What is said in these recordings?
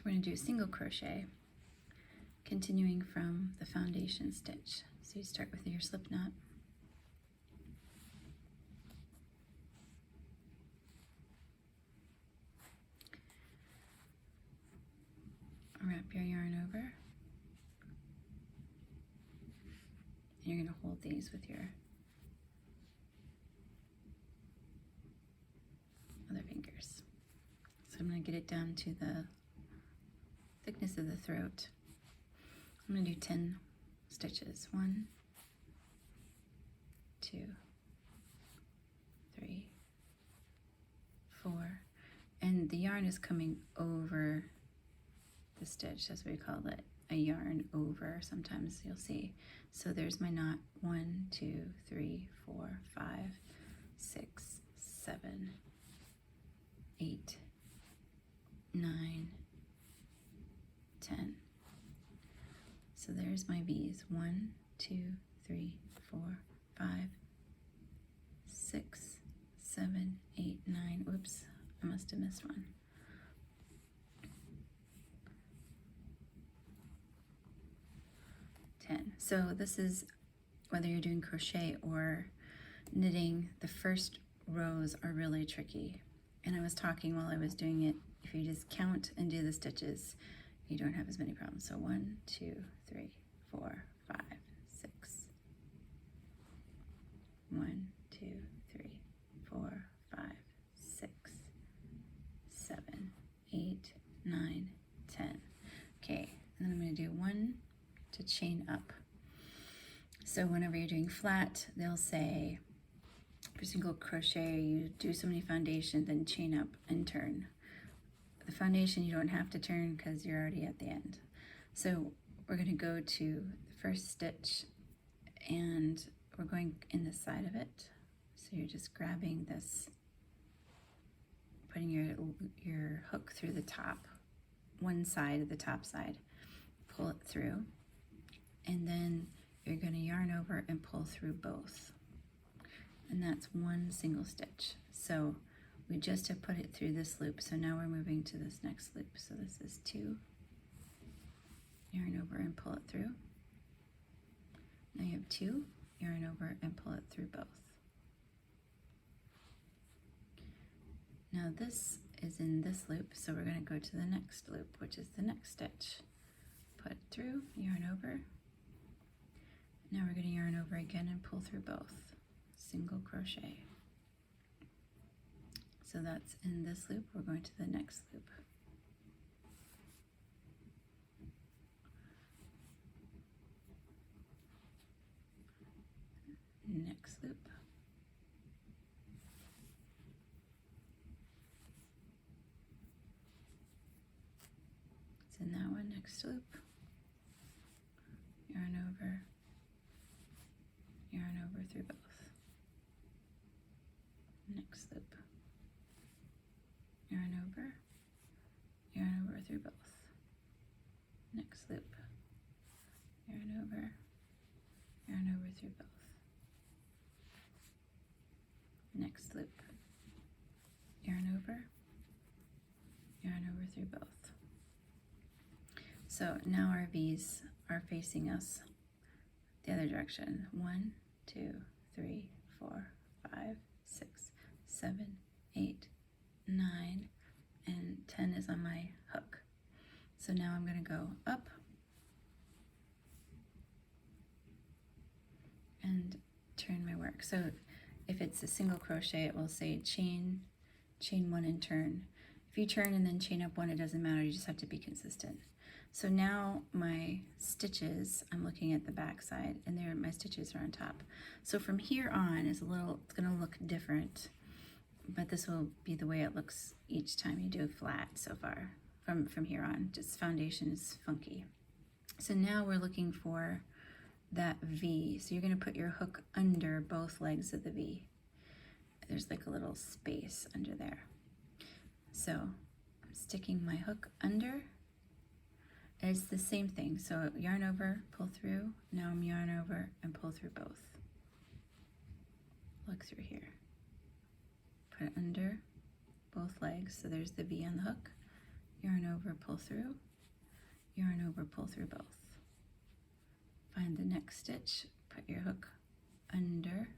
So we're going to do single crochet, continuing from the foundation stitch. So you start with your slip knot. Wrap your yarn over. And you're going to hold these with your other fingers. So I'm going to get it down to the thickness of the throat. I'm going to do 10 stitches. 1, 2, 3, 4. And the yarn is coming over the stitch. That's what we call it, a yarn over. Sometimes you'll see. So there's my knot. 1, 2, 3, 4, 5, 6, 7, 8, 9, 10. So there's my V's. 1, 2, 3, 4, 5, 6, 7, 8, 9. Oops, I must have missed one. 10. So this is whether you're doing crochet or knitting, the first rows are really tricky. And I was talking while I was doing it, if you just count and do the stitches, you don't have as many problems. So 1, 2, 3, 4, 5, 6. 1, 2, 3, 4, 5, 6, 7, 8, 9, 10. Okay, and then I'm going to do 1 to chain up. So whenever you're doing flat, they'll say for single crochet, you do so many foundation, then chain up and turn. The foundation you don't have to turn because you're already at the end. So we're going to go to the first stitch and we're going in the side of it. So you're just grabbing this, putting your hook through the top, one side of the top side, pull it through, and then you're going to yarn over and pull through both. And that's one single stitch. So we just have put it through this loop, so now we're moving to this next loop. So this is 2, yarn over and pull it through. Now you have 2, yarn over and pull it through both. Now this is in this loop, so we're going to go to the next loop, which is the next stitch. Put through, yarn over. Now we're going to yarn over again and pull through both. Single crochet. So that's in this loop. We're going to the next loop. Next loop. It's in that one. Next loop. Yarn over through both. Next loop. Yarn over through both. Next loop. Yarn over through both. Next loop. Yarn over through both. So now our V's are facing us the other direction. 1, 2, 3, 4, 5, 6, 7, 8, 9, and 10 is on my hook. So now I'm going to go up and turn my work. So if it's a single crochet, it will say chain 1 and turn. If you turn and then chain up 1, it doesn't matter, you just have to be consistent. So now my stitches, I'm looking at the back side, and there my stitches are on top. So from here on it's going to look different, but this will be the way it looks each time you do flat so far. From here on, just foundation is funky. So now we're looking for that V. So you're going to put your hook under both legs of the V. There's like a little space under there. So I'm sticking my hook under. And it's the same thing. So yarn over, pull through. Now I'm yarn over and pull through both. Look through here. Put it under both legs. So there's the V on the hook. yarn over, pull through, yarn over, pull through both. Find the next stitch, put your hook under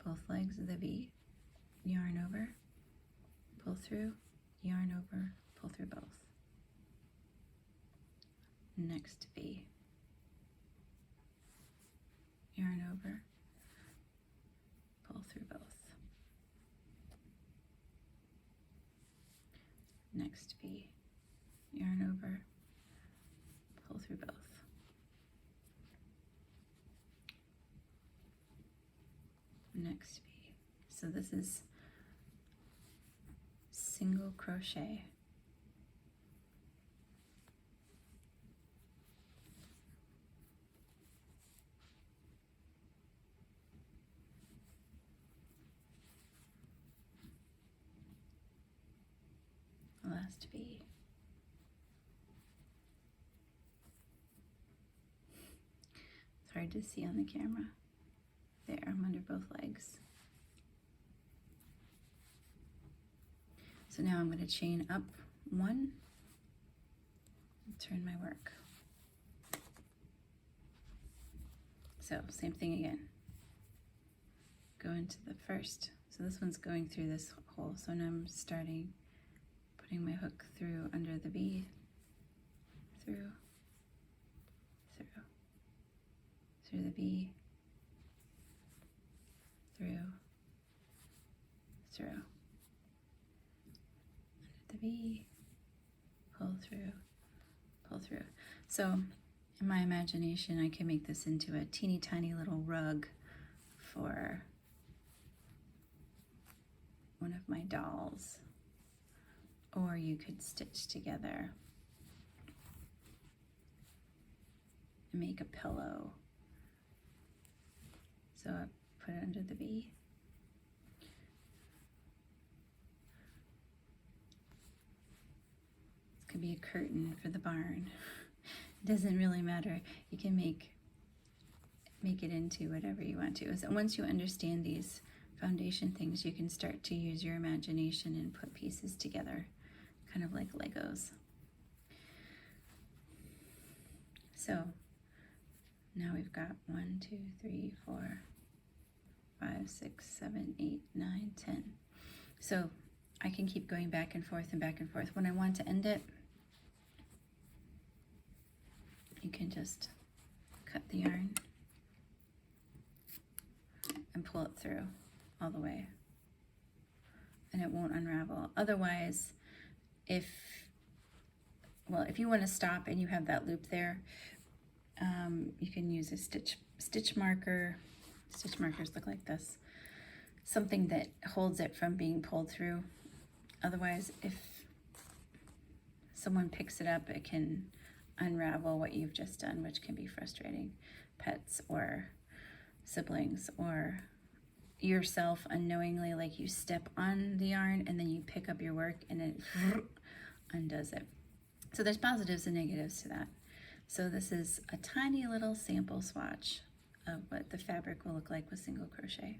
both legs of the V, yarn over, pull through, yarn over, pull through both. Next V, yarn over, pull through both. Next V, yarn over, pull through both. Next V. So this is single crochet. Last V. It's hard to see on the camera. There, I'm under both legs. So now I'm going to chain up one, turn my work. So same thing again. Go into the first. So this one's going through this hole. So now I'm starting, putting my hook through under the V, through the V, through, under the V, pull through. So in my imagination, I can make this into a teeny tiny little rug for one of my dolls, or you could stitch together and make a pillow. So I put it under the V. This could be a curtain for the barn. It doesn't really matter. You can make it into whatever you want to. So once you understand these foundation things, you can start to use your imagination and put pieces together, kind of like Legos. So now we've got 1, 2, 3, 4, 5, 6, 7, 8, 9, 10. So I can keep going back and forth and back and forth. When I want to end it, you can just cut the yarn and pull it through all the way, and it won't unravel. Otherwise, if you want to stop and you have that loop there, you can use a stitch marker. Stitch markers look like this, something that holds it from being pulled through. Otherwise, if someone picks it up, it can unravel what you've just done, which can be frustrating. Pets or siblings or yourself unknowingly, like you step on the yarn and then you pick up your work and it undoes it. So there's positives and negatives to that. So this is a tiny little sample swatch of what the fabric will look like with single crochet.